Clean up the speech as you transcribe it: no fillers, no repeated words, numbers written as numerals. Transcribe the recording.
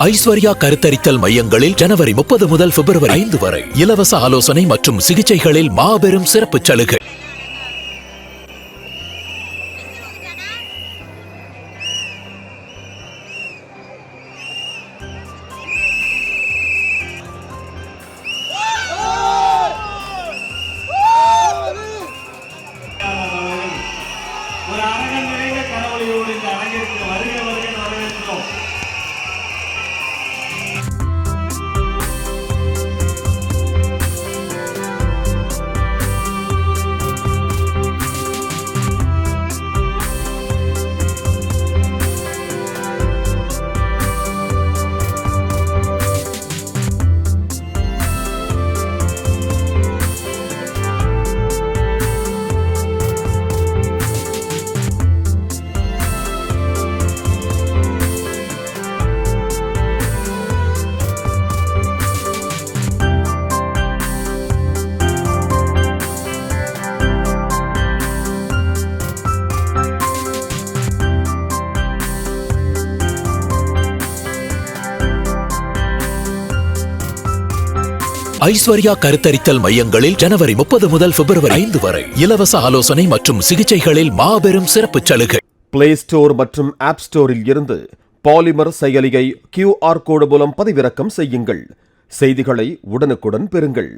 ஐஸ்வர்யா கருத்தரித்தல் மையங்களில் ஜனவரி 30 முதல் பிப்ரவரி 5 வரை இலவச ஆலோசனை மற்றும் சிகிச்சைகளில் மாபெரும் சிறப்பு சலுகை. ஒரு அரங்கன் நிறைந்த கனவொலியோடு இந்த அரங்கிற்கு வருக வருக வரவேற்கிறோம். ஐஸ்வர்யா கருத்தரித்தல் மையங்களில் ஜனவரி 30 முதல் பிப்ரவரி 5 வரை இலவச ஆலோசனை மற்றும் சிகிச்சைகளில் மாபெரும் சிறப்பு சலுகை. பிளே ஸ்டோர் மற்றும் ஆப் ஸ்டோரில் இருந்து பாலிமர் செயலியை QR கோடு மூலம் பதிவிறக்கம் செய்யுங்கள். செய்திகளை உடனுக்குடன் பெறுங்கள்.